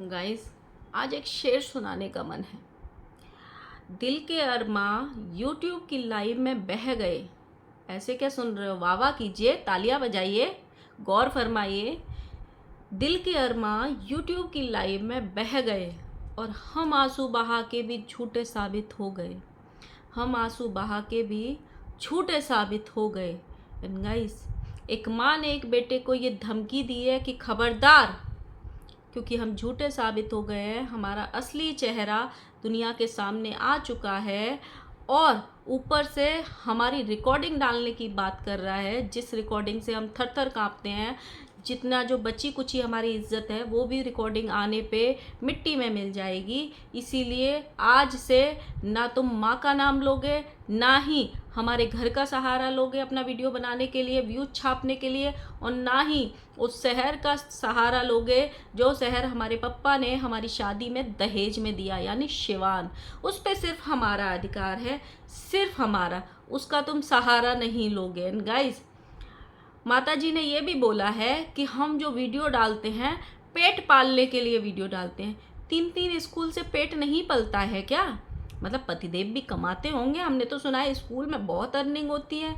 Guys, आज एक शेर सुनाने का मन है। दिल के अरमां यूट्यूब की लाइव में बह गए। ऐसे क्या सुन रहे हो? वाह वाह कीजिए, तालियां बजाइए, गौर फरमाइए। दिल के अरमां यूट्यूब की लाइव में बह गए और हम आंसू बहा के भी झूठे साबित हो गए। हम आंसू बहा के भी झूठे साबित हो गए। एंड गाइस, एक माँ ने एक बेटे को ये धमकी दी है कि खबरदार, क्योंकि हम झूठे साबित हो गए हैं, हमारा असली चेहरा दुनिया के सामने आ चुका है। और ऊपर से हमारी रिकॉर्डिंग डालने की बात कर रहा है, जिस रिकॉर्डिंग से हम थर थर काँपते हैं। जितना जो बची कुची हमारी इज्जत है वो भी रिकॉर्डिंग आने पे मिट्टी में मिल जाएगी। इसीलिए आज से ना तुम माँ का नाम लोगे, ना ही हमारे घर का सहारा लोगे अपना वीडियो बनाने के लिए, व्यूज छापने के लिए, और ना ही उस शहर का सहारा लोगे जो शहर हमारे पप्पा ने हमारी शादी में दहेज में दिया, यानी शिवान। उस पर सिर्फ हमारा अधिकार है, सिर्फ हमारा, उसका तुम सहारा नहीं लोगे। एंड गाइस, माता जी ने ये भी बोला है कि हम जो वीडियो डालते हैं पेट पालने के लिए वीडियो डालते हैं। 3-3 स्कूल से पेट नहीं पलता है क्या? मतलब पतिदेव भी कमाते होंगे, हमने तो सुना है स्कूल में बहुत अर्निंग होती है।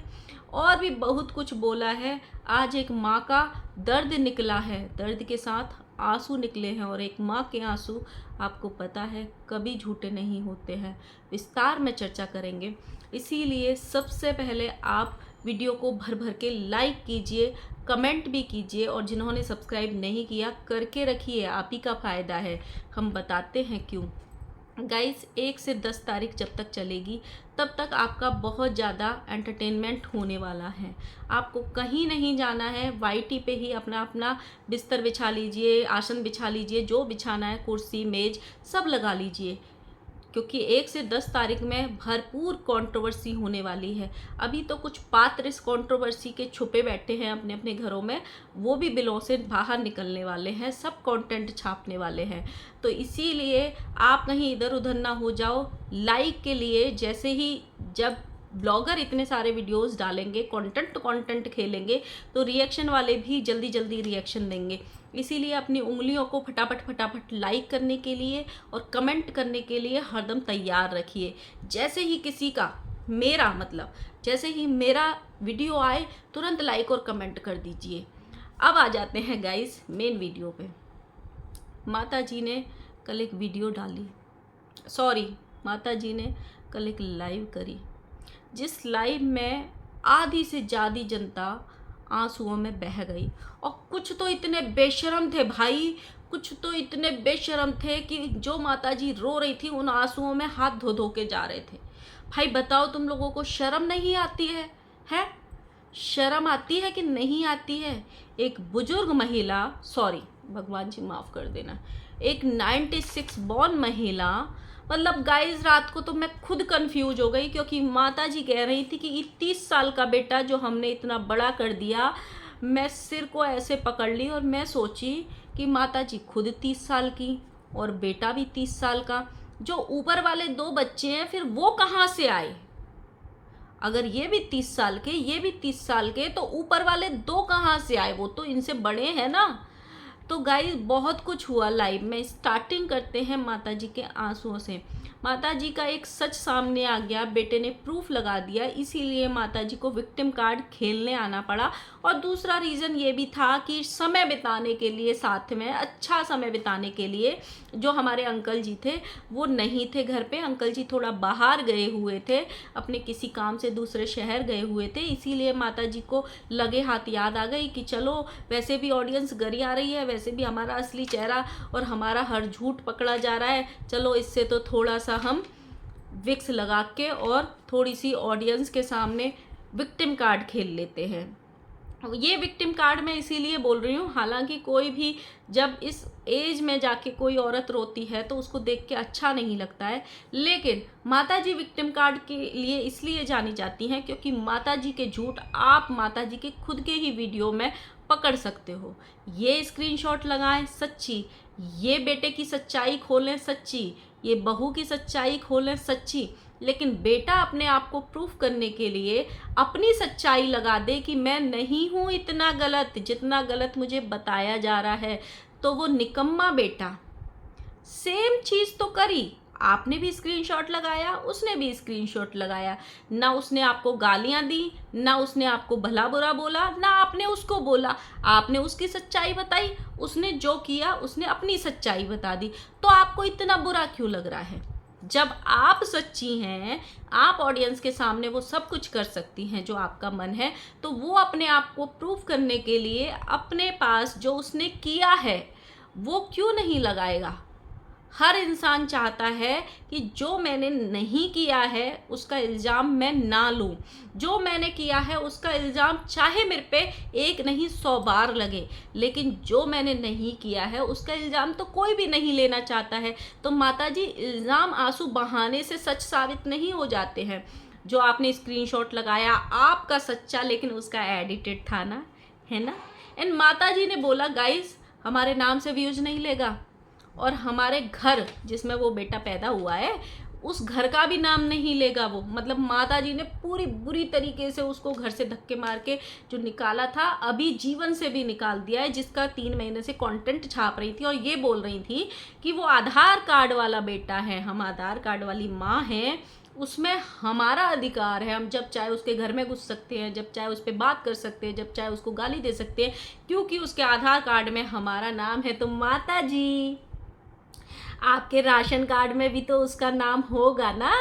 और भी बहुत कुछ बोला है। आज एक माँ का दर्द निकला है, दर्द के साथ आंसू निकले हैं, और एक माँ के आंसू आपको पता है कभी झूठे नहीं होते हैं। विस्तार में चर्चा करेंगे, इसीलिए सबसे पहले आप वीडियो को भर भर के लाइक कीजिए, कमेंट भी कीजिए, और जिन्होंने सब्सक्राइब नहीं किया करके रखिए, आप ही का फ़ायदा है। हम बताते हैं क्यों। गाइस, 1 से 10 तारीख जब तक चलेगी तब तक आपका बहुत ज़्यादा एंटरटेनमेंट होने वाला है। आपको कहीं नहीं जाना है, वाईटी पे ही अपना अपना बिस्तर बिछा लीजिए, आसन बिछा लीजिए, जो बिछाना है, कुर्सी मेज सब लगा लीजिए, क्योंकि 1 से 10 तारीख में भरपूर कंट्रोवर्सी होने वाली है। अभी तो कुछ पात्र इस कंट्रोवर्सी के छुपे बैठे हैं अपने अपने घरों में, वो भी बिलों से बाहर निकलने वाले हैं, सब कंटेंट छापने वाले हैं। तो इसीलिए आप कहीं इधर उधर ना हो जाओ। लाइक के लिए, जैसे ही जब ब्लॉगर इतने सारे वीडियोस डालेंगे, कंटेंट तो कंटेंट खेलेंगे, तो रिएक्शन वाले भी जल्दी जल्दी रिएक्शन देंगे। इसीलिए अपनी उंगलियों को फटाफट फटाफट लाइक करने के लिए और कमेंट करने के लिए हरदम तैयार रखिए। जैसे ही किसी का, मेरा मतलब जैसे ही मेरा वीडियो आए, तुरंत लाइक और कमेंट कर दीजिए। अब आ जाते हैं गाइस मेन वीडियो पे। माता जी ने कल एक वीडियो डाली, सॉरी, माता जी ने कल एक लाइव करी, जिस लाइव में आधी से ज़्यादा जनता आंसुओं में बह गई। और कुछ तो इतने बेशर्म थे भाई, कुछ तो इतने बेशर्म थे कि जो माताजी रो रही थी उन आंसुओं में हाथ धो धो के जा रहे थे। भाई बताओ, तुम लोगों को शर्म नहीं आती है? शर्म आती है कि नहीं आती है? एक बुजुर्ग महिला, सॉरी भगवान जी माफ़ कर देना, एक 96 बॉर्न महिला, मतलब गाइस रात को तो मैं खुद कंफ्यूज हो गई, क्योंकि माता जी कह रही थी कि ये 30 साल का बेटा जो हमने इतना बड़ा कर दिया। मैं सिर को ऐसे पकड़ ली और मैं सोची कि माता जी खुद 30 साल की और बेटा भी 30 साल का, जो ऊपर वाले 2 बच्चे हैं फिर वो कहाँ से आए? अगर ये भी 30 साल के, ये भी 30 साल के, तो ऊपर वाले 2 कहाँ से आए? वो तो इनसे बड़े हैं ना। तो गाइस, बहुत कुछ हुआ लाइव में। स्टार्टिंग करते हैं माता जी के आंसुओं से। माता जी का एक सच सामने आ गया, बेटे ने प्रूफ लगा दिया, इसीलिए माता जी को विक्टिम कार्ड खेलने आना पड़ा। और दूसरा रीज़न ये भी था कि समय बिताने के लिए, साथ में अच्छा समय बिताने के लिए, जो हमारे अंकल जी थे वो नहीं थे घर पे। अंकल जी थोड़ा बाहर गए हुए थे, अपने किसी काम से दूसरे शहर गए हुए थे, इसीलिए माता जी को लगे हाथ याद आ गई कि चलो, वैसे भी ऑडियंस गरी आ रही है, वैसे भी हमारा असली चेहरा और हमारा हर झूठ पकड़ा जा रहा है, चलो इससे तो थोड़ा सा हम विक्स लगा के और थोड़ी सी ऑडियंस के सामने विक्टिम कार्ड खेल लेते हैं। ये विक्टिम कार्ड मैं इसीलिए बोल रही हूँ, हालांकि कोई भी जब इस एज में जाके कोई औरत रोती है तो उसको देख के अच्छा नहीं लगता है, लेकिन माता जी विक्टिम कार्ड के लिए इसलिए जानी जाती हैं क्योंकि माता जी के झूठ आप माता जी के खुद के ही वीडियो में पकड़ सकते हो। ये स्क्रीनशॉट लगाएं सच्ची, ये बेटे की सच्चाई खोलें सच्ची, ये बहू की सच्चाई खोलें सच्ची, लेकिन बेटा अपने आप को प्रूफ करने के लिए अपनी सच्चाई लगा दे कि मैं नहीं हूँ इतना गलत जितना गलत मुझे बताया जा रहा है, तो वो निकम्मा बेटा, सेम चीज़ तो करी, आपने भी स्क्रीनशॉट लगाया, उसने भी स्क्रीनशॉट लगाया, ना उसने आपको गालियां दी, ना उसने आपको भला बुरा बोला, ना आपने उसको बोला, आपने उसकी सच्चाई बताई, उसने जो किया उसने अपनी सच्चाई बता दी। तो आपको इतना बुरा क्यों लग रहा है? जब आप सच्ची हैं, आप ऑडियंस के सामने वो सब कुछ कर सकती हैं जो आपका मन है, तो वो अपने आप को प्रूव करने के लिए अपने पास जो उसने किया है वो क्यों नहीं लगाएगा? हर इंसान चाहता है कि जो मैंने नहीं किया है उसका इल्ज़ाम मैं ना लूं, जो मैंने किया है उसका इल्ज़ाम चाहे मेरे पे एक नहीं 100 बार लगे, लेकिन जो मैंने नहीं किया है उसका इल्ज़ाम तो कोई भी नहीं लेना चाहता है। तो माताजी, इल्ज़ाम आंसू बहाने से सच साबित नहीं हो जाते हैं। जो आपने स्क्रीनशॉट लगाया आपका सच्चा, लेकिन उसका एडिटेड था ना, है ना। एंड माताजी ने बोला गाइस हमारे नाम से व्यूज नहीं लेगा, और हमारे घर जिसमें वो बेटा पैदा हुआ है उस घर का भी नाम नहीं लेगा वो। मतलब माता जी ने पूरी बुरी तरीके से उसको घर से धक्के मार के जो निकाला था, अभी जीवन से भी निकाल दिया है, जिसका 3 महीने से कंटेंट छाप रही थी और ये बोल रही थी कि वो आधार कार्ड वाला बेटा है, हम आधार कार्ड वाली माँ हैं, उसमें हमारा अधिकार है, हम जब चाहे उसके घर में घुस सकते हैं, जब चाहे उस पर बात कर सकते हैं, जब चाहे उसको गाली दे सकते हैं, क्योंकि उसके आधार कार्ड में हमारा नाम है। तो माता जी, आपके राशन कार्ड में भी तो उसका नाम होगा ना।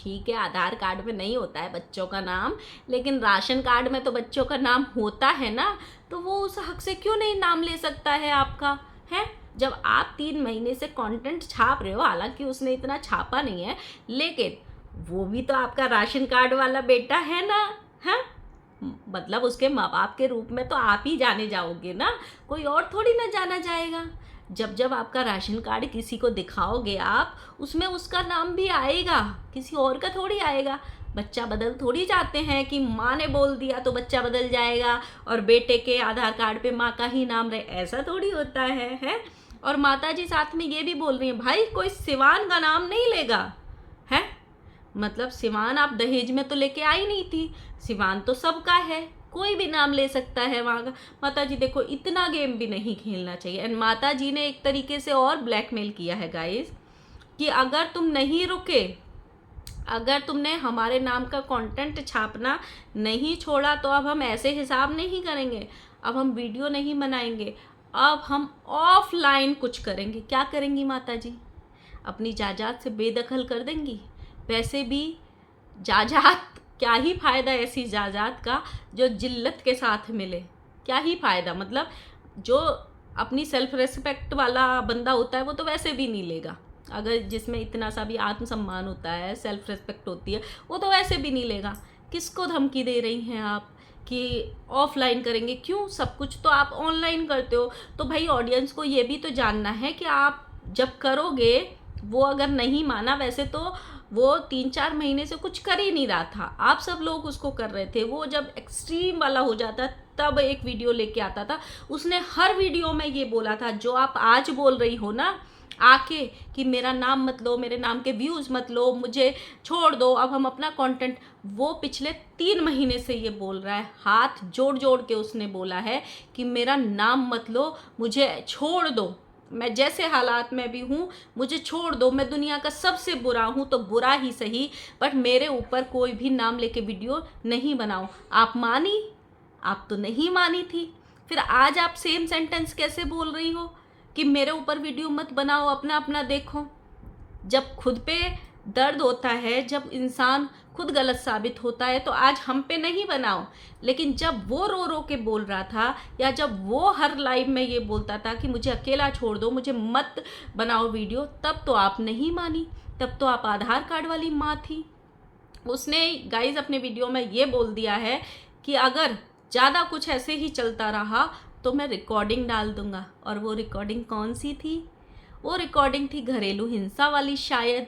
ठीक है, आधार कार्ड में नहीं होता है बच्चों का नाम, लेकिन राशन कार्ड में तो बच्चों का नाम होता है ना। तो वो उस हक से क्यों नहीं नाम ले सकता है आपका? है जब आप 3 महीने से कंटेंट छाप रहे हो, हालांकि उसने इतना छापा नहीं है, लेकिन वो भी तो आपका राशन कार्ड वाला बेटा है ना। है मतलब उसके माँ बाप के रूप में तो आप ही जाने जाओगे ना, कोई और थोड़ी ना जाना जाएगा। जब जब आपका राशन कार्ड किसी को दिखाओगे आप, उसमें उसका नाम भी आएगा, किसी और का थोड़ी आएगा। बच्चा बदल थोड़ी जाते हैं कि माँ ने बोल दिया तो बच्चा बदल जाएगा और बेटे के आधार कार्ड पे माँ का ही नाम रहे, ऐसा थोड़ी होता है। और माता जी साथ में ये भी बोल रही हैं, भाई कोई सिवान का नाम नहीं लेगा। है मतलब सिवान आप दहेज में तो लेके आई नहीं थी, सिवान तो सबका है, कोई भी नाम ले सकता है वहाँ का। माता जी देखो, इतना गेम भी नहीं खेलना चाहिए। एंड माता जी ने एक तरीके से और ब्लैकमेल किया है गाइस, कि अगर तुम नहीं रुके, अगर तुमने हमारे नाम का कंटेंट छापना नहीं छोड़ा, तो अब हम ऐसे हिसाब नहीं करेंगे, अब हम वीडियो नहीं बनाएंगे, अब हम ऑफलाइन कुछ करेंगे। क्या करेंगी माता जी? अपनी जायदाद से बेदखल कर देंगी। वैसे भी जायदाद, क्या ही फ़ायदा ऐसी जायदाद का जो जिल्लत के साथ मिले, क्या ही फ़ायदा। मतलब जो अपनी सेल्फ रेस्पेक्ट वाला बंदा होता है वो तो वैसे भी नहीं लेगा, अगर जिसमें इतना सा भी आत्मसम्मान होता है, सेल्फ रेस्पेक्ट होती है, वो तो वैसे भी नहीं लेगा। किसको धमकी दे रही हैं आप कि ऑफलाइन करेंगे? क्यों, सब कुछ तो आप ऑनलाइन करते हो। तो भाई ऑडियंस को ये भी तो जानना है कि आप जब करोगे, वो अगर नहीं माना, वैसे तो वो 3-4 महीने से कुछ कर ही नहीं रहा था, आप सब लोग उसको कर रहे थे। वो जब एक्सट्रीम वाला हो जाता तब एक वीडियो लेके आता था, उसने हर वीडियो में ये बोला था जो आप आज बोल रही हो ना आके, कि मेरा नाम मत लो, मेरे नाम के व्यूज़ मत लो, मुझे छोड़ दो, अब हम अपना कंटेंट। वो पिछले 3 महीने से ये बोल रहा है, हाथ जोड़ जोड़ के उसने बोला है कि मेरा नाम मत लो, मुझे छोड़ दो, मैं जैसे हालात में भी हूँ मुझे छोड़ दो, मैं दुनिया का सबसे बुरा हूँ तो बुरा ही सही, बट मेरे ऊपर कोई भी नाम लेके वीडियो नहीं बनाओ। आप मानी? आप तो नहीं मानी थी। फिर आज आप सेम सेंटेंस कैसे बोल रही हो कि मेरे ऊपर वीडियो मत बनाओ, अपना अपना देखो? जब खुद पे दर्द होता है, जब इंसान खुद गलत साबित होता है, तो आज हम पे नहीं बनाओ। लेकिन जब वो रो रो के बोल रहा था, या जब वो हर लाइव में ये बोलता था कि मुझे अकेला छोड़ दो, मुझे मत बनाओ वीडियो, तब तो आप नहीं मानी, तब तो आप आधार कार्ड वाली माँ थी। उसने गाइज अपने वीडियो में ये बोल दिया है कि अगर ज़्यादा कुछ ऐसे ही चलता रहा तो मैं रिकॉर्डिंग डाल दूंगा। और वो रिकॉर्डिंग कौन सी थी? वो रिकॉर्डिंग थी घरेलू हिंसा वाली शायद।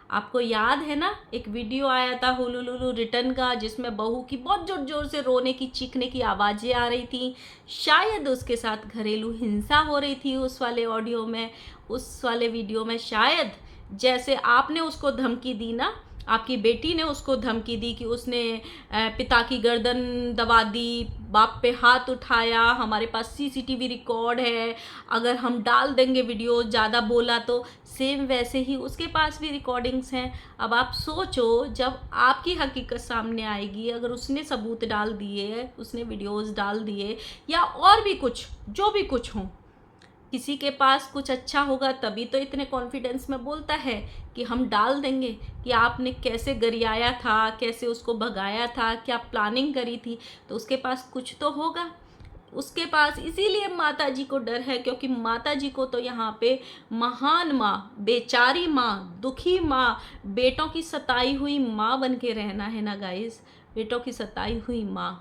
आपको याद है ना, एक वीडियो आया था हुलुलुलु रिटर्न का, जिसमें बहू की बहुत जोर जोर से रोने की, चीखने की आवाज़ें आ रही थी। शायद उसके साथ घरेलू हिंसा हो रही थी उस वाले ऑडियो में, उस वाले वीडियो में। शायद जैसे आपने उसको धमकी दी ना, आपकी बेटी ने उसको धमकी दी कि उसने पिता की गर्दन दबा दी, बाप पे हाथ उठाया, हमारे पास सीसीटीवी रिकॉर्ड है, अगर हम डाल देंगे वीडियो ज़्यादा बोला तो। सेम वैसे ही उसके पास भी रिकॉर्डिंग्स हैं। अब आप सोचो, जब आपकी हकीकत सामने आएगी, अगर उसने सबूत डाल दिए, उसने वीडियोस डाल दिए या और भी कुछ, जो भी कुछ हो, किसी के पास कुछ अच्छा होगा तभी तो इतने कॉन्फिडेंस में बोलता है कि हम डाल देंगे कि आपने कैसे गरियाया था, कैसे उसको भगाया था, क्या प्लानिंग करी थी। तो उसके पास कुछ तो होगा। उसके पास इसीलिए माता जी को डर है, क्योंकि माता जी को तो यहाँ पे महान माँ, बेचारी माँ, दुखी माँ, बेटों की सताई हुई माँ बन के रहना है ना गाइस। बेटों की सताई हुई माँ,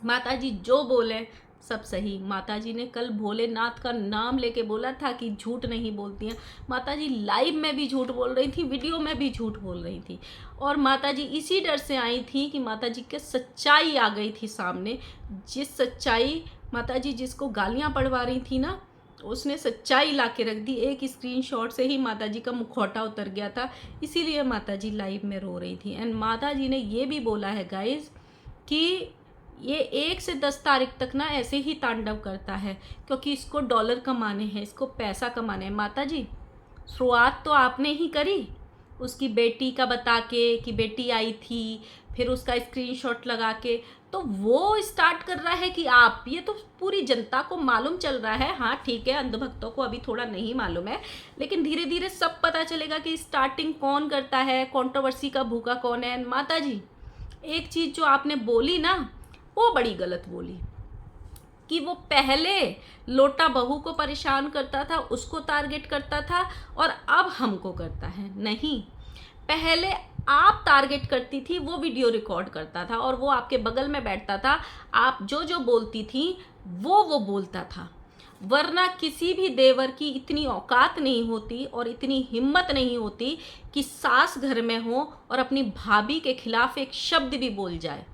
माता जी जो बोले सब सही। माता जी ने कल भोलेनाथ का नाम लेके बोला था कि झूठ नहीं बोलती हैं। माता जी लाइव में भी झूठ बोल रही थी, वीडियो में भी झूठ बोल रही थी। और माता जी इसी डर से आई थी कि माता जी के सच्चाई आ गई थी सामने। जिस सच्चाई, माता जी जिसको गालियां पड़वा रही थी ना, उसने सच्चाई ला के रख दी। एक स्क्रीनशॉट से ही माता जी का मुखौटा उतर गया था। इसीलिए माता जी लाइव में रो रही थी। एंड माता जी ने ये भी बोला है गाइज कि ये 1 से 10 तारीख तक ना ऐसे ही तांडव करता है, क्योंकि इसको डॉलर कमाने हैं, इसको पैसा कमाना है। माता जी, शुरुआत तो आपने ही करी, उसकी बेटी का बता के कि बेटी आई थी, फिर उसका स्क्रीनशॉट लगा के। तो वो स्टार्ट कर रहा है कि आप, ये तो पूरी जनता को मालूम चल रहा है। हाँ ठीक है, अंधभक्तों को अभी थोड़ा नहीं मालूम है, लेकिन धीरे धीरे सब पता चलेगा कि स्टार्टिंग कौन करता है, कंट्रोवर्सी का भूखा कौन है। माता जी, एक चीज़ जो आपने बोली ना, वो बड़ी गलत बोली कि वो पहले लोटा बहू को परेशान करता था, उसको टारगेट करता था, और अब हमको करता है। नहीं, पहले आप टारगेट करती थी, वो वीडियो रिकॉर्ड करता था और वो आपके बगल में बैठता था। आप जो जो बोलती थी वो बोलता था। वरना किसी भी देवर की इतनी औकात नहीं होती और इतनी हिम्मत नहीं होती कि सास घर में हो और अपनी भाभी के खिलाफ एक शब्द भी बोल जाए।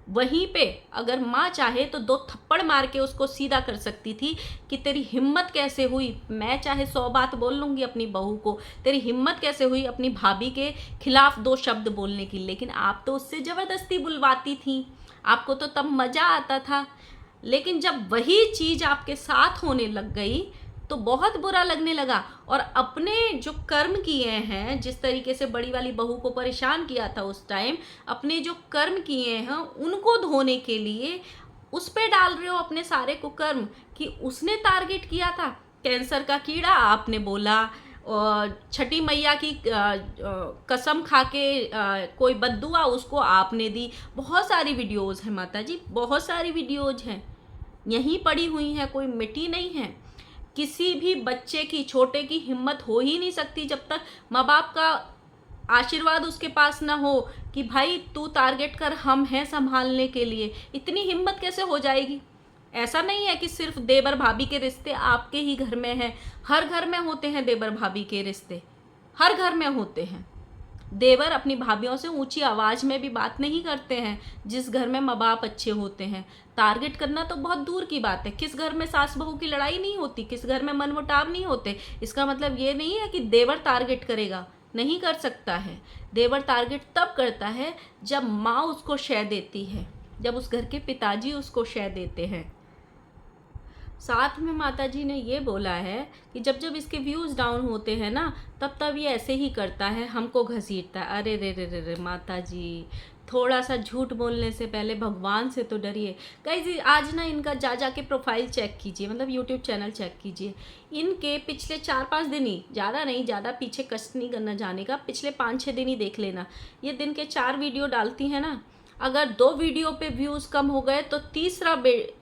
वहीं पे अगर माँ चाहे तो 2 थप्पड़ मार के उसको सीधा कर सकती थी कि तेरी हिम्मत कैसे हुई। मैं चाहे 100 बात बोल लूँगी अपनी बहू को, तेरी हिम्मत कैसे हुई अपनी भाभी के खिलाफ 2 शब्द बोलने की। लेकिन आप तो उससे ज़बरदस्ती बुलवाती थी, आपको तो तब मज़ा आता था। लेकिन जब वही चीज़ आपके साथ होने लग गई तो बहुत बुरा लगने लगा। और अपने जो कर्म किए हैं, जिस तरीके से बड़ी वाली बहू को परेशान किया था उस टाइम, अपने जो कर्म किए हैं उनको धोने के लिए उस पे डाल रहे हो अपने सारे कुकर्म कि उसने टारगेट किया था। कैंसर का कीड़ा आपने बोला, और छठी मैया की कसम खा के कोई बद्दुआ उसको आपने दी। बहुत सारी वीडियोज़ हैं माता जी, बहुत सारी वीडियोज़ हैं, यहीं पड़ी हुई हैं, कोई मिटी नहीं है। किसी भी बच्चे की, छोटे की हिम्मत हो ही नहीं सकती जब तक माँ बाप का आशीर्वाद उसके पास ना हो कि भाई तू टारगेट कर, हम हैं संभालने के लिए। इतनी हिम्मत कैसे हो जाएगी। ऐसा नहीं है कि सिर्फ देवर भाभी के रिश्ते आपके ही घर में हैं, हर घर में होते हैं देवर भाभी के रिश्ते, हर घर में होते हैं। देवर अपनी भाभीयों से ऊंची आवाज़ में भी बात नहीं करते हैं जिस घर में माँ बाप अच्छे होते हैं। टारगेट करना तो बहुत दूर की बात है। किस घर में सास बहू की लड़ाई नहीं होती, किस घर में मनमुटाव नहीं होते। इसका मतलब ये नहीं है कि देवर टारगेट करेगा, नहीं कर सकता है। देवर टारगेट तब करता है जब माँ उसको शय देती है, जब उस घर के पिताजी उसको शय देते हैं। साथ में माता जी ने ये बोला है कि जब जब इसके व्यूज़ डाउन होते हैं ना, तब तब ये ऐसे ही करता है, हमको घसीटता है। अरे रे रे रे रे माता जी, थोड़ा सा झूठ बोलने से पहले भगवान से तो डरिए। गाइस आज ना इनका जा के प्रोफाइल चेक कीजिए, मतलब यूट्यूब चैनल चेक कीजिए। इनके पिछले 4-5 दिन ही, ज़्यादा नहीं, ज़्यादा पीछे कष्ट नहीं करना जाने का, पिछले 5-6 दिन ही देख लेना। ये दिन के 4 वीडियो डालती हैं ना, अगर 2 वीडियो पे व्यूज़ कम हो गए तो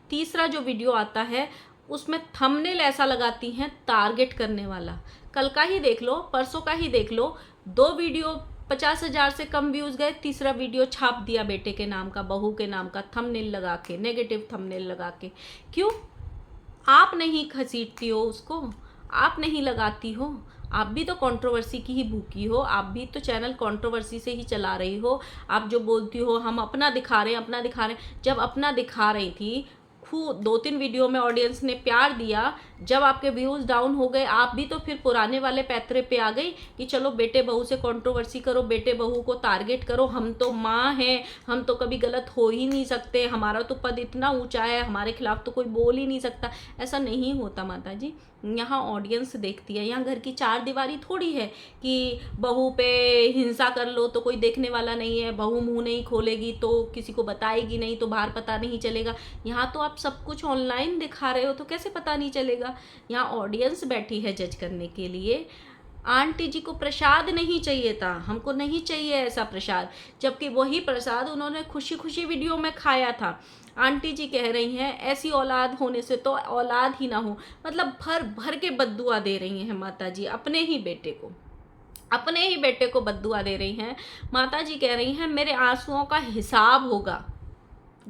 तीसरा जो वीडियो आता है उसमें थंबनेल ऐसा लगाती हैं टारगेट करने वाला। कल का ही देख लो, परसों का ही देख लो, 2 वीडियो 50,000 से कम व्यूज़ गए, तीसरा वीडियो छाप दिया बेटे के नाम का, बहू के नाम का थंबनेल लगा के, नेगेटिव थंबनेल लगा के। क्यों? आप नहीं घसीटती हो उसको, आप नहीं लगाती हो। आप भी तो कंट्रोवर्सी की ही भूखी हो, आप भी तो चैनल कंट्रोवर्सी से ही चला रही हो। आप जो बोलती हो हम अपना दिखा रहे हैं, अपना दिखा रहे हैं, जब अपना दिखा रही थी खूब 2-3 वीडियो में ऑडियंस ने प्यार दिया, जब आपके व्यूज़ डाउन हो गए आप भी तो फिर पुराने वाले पैतरे पे आ गई कि चलो बेटे बहू से कंट्रोवर्सी करो, बेटे बहू को टारगेट करो, हम तो माँ हैं, हम तो कभी गलत हो ही नहीं सकते, हमारा तो पद इतना ऊंचा है, हमारे खिलाफ तो कोई बोल ही नहीं सकता। ऐसा नहीं होता माता जी, यहाँ ऑडियंस देखती है, यहाँ घर की चार दीवारी थोड़ी है कि बहू पे हिंसा कर लो तो कोई देखने वाला नहीं है, बहू मुंह नहीं खोलेगी तो किसी को बताएगी नहीं तो बाहर पता नहीं चलेगा। यहाँ तो आप सब कुछ ऑनलाइन दिखा रहे हो तो कैसे पता नहीं चलेगा। यहाँ ऑडियंस बैठी है जज करने के लिए। आंटी जी को प्रसाद नहीं चाहिए था, हमको नहीं चाहिए ऐसा प्रसाद, जबकि वही प्रसाद उन्होंने खुशी खुशी वीडियो में खाया था। आंटी जी कह रही हैं ऐसी औलाद होने से तो औलाद ही ना हो, मतलब भर भर के बद्दुआ दे रही हैं माता जी अपने ही बेटे को बद्दुआ दे रही हैं। माता जी कह रही हैं मेरे आंसुओं का हिसाब होगा।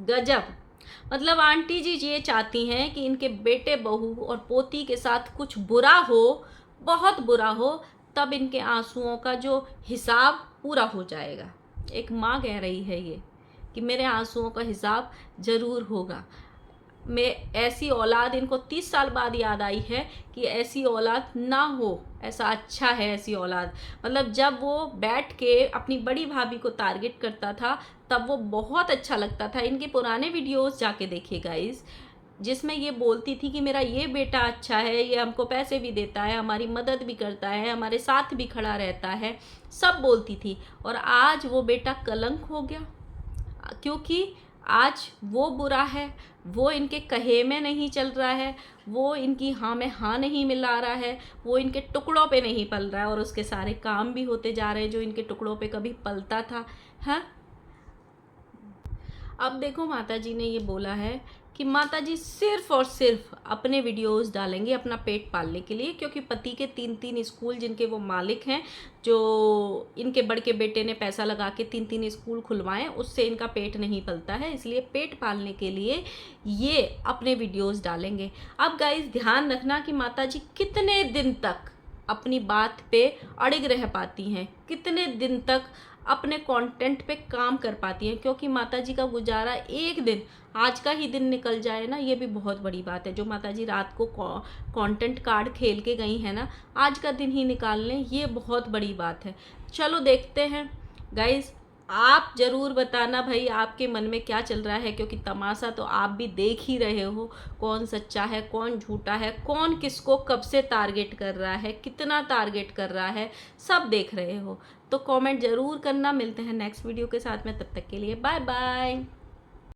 गजब, मतलब आंटी जी ये चाहती हैं कि इनके बेटे बहू और पोती के साथ कुछ बुरा हो, बहुत बुरा हो, तब इनके आंसुओं का जो हिसाब पूरा हो जाएगा। एक माँ कह रही है ये कि मेरे आंसुओं का हिसाब ज़रूर होगा। मैं ऐसी औलाद, इनको 30 साल बाद याद आई है कि ऐसी औलाद ना हो, ऐसा अच्छा है ऐसी औलाद। मतलब जब वो बैठ के अपनी बड़ी भाभी को टारगेट करता था तब वो बहुत अच्छा लगता था। इनके पुराने वीडियोस जाके देखिए गाइस, जिसमें ये बोलती थी कि मेरा ये बेटा अच्छा है, ये हमको पैसे भी देता है, हमारी मदद भी करता है, हमारे साथ भी खड़ा रहता है, सब बोलती थी। और आज वो बेटा कलंक हो गया, क्योंकि आज वो बुरा है, वो इनके कहे में नहीं चल रहा है, वो इनकी हाँ में हाँ नहीं मिला रहा है, वो इनके टुकड़ों पे नहीं पल रहा है और उसके सारे काम भी होते जा रहे हैं जो इनके टुकड़ों पे कभी पलता था। हाँ, अब देखो माता जी ने ये बोला है कि माता जी सिर्फ और सिर्फ अपने वीडियोस डालेंगे अपना पेट पालने के लिए, क्योंकि पति के 3-3 स्कूल जिनके वो मालिक हैं, जो इनके बड़ के बेटे ने पैसा लगा के 3-3 स्कूल खुलवाएं, उससे इनका पेट नहीं पलता है, इसलिए पेट पालने के लिए ये अपने वीडियोस डालेंगे। अब गाइस ध्यान रखना कि माता जी कितने दिन तक अपनी बात पे अड़िग रह पाती हैं, कितने दिन तक अपने कंटेंट पे काम कर पाती हैं, क्योंकि माता जी का गुजारा एक दिन, आज का ही दिन निकल जाए ना, ये भी बहुत बड़ी बात है। जो माता जी रात को कंटेंट कार्ड खेल के गई है ना, आज का दिन ही निकाल लें, ये बहुत बड़ी बात है। चलो देखते हैं गाइज, आप ज़रूर बताना भाई आपके मन में क्या चल रहा है, क्योंकि तमाशा तो आप भी देख ही रहे हो, कौन सच्चा है कौन झूठा है, कौन किसको कब से टारगेट कर रहा है, कितना टारगेट कर रहा है, सब देख रहे हो। तो कमेंट ज़रूर करना। मिलते हैं नेक्स्ट वीडियो के साथ में, तब तक के लिए बाय बाय।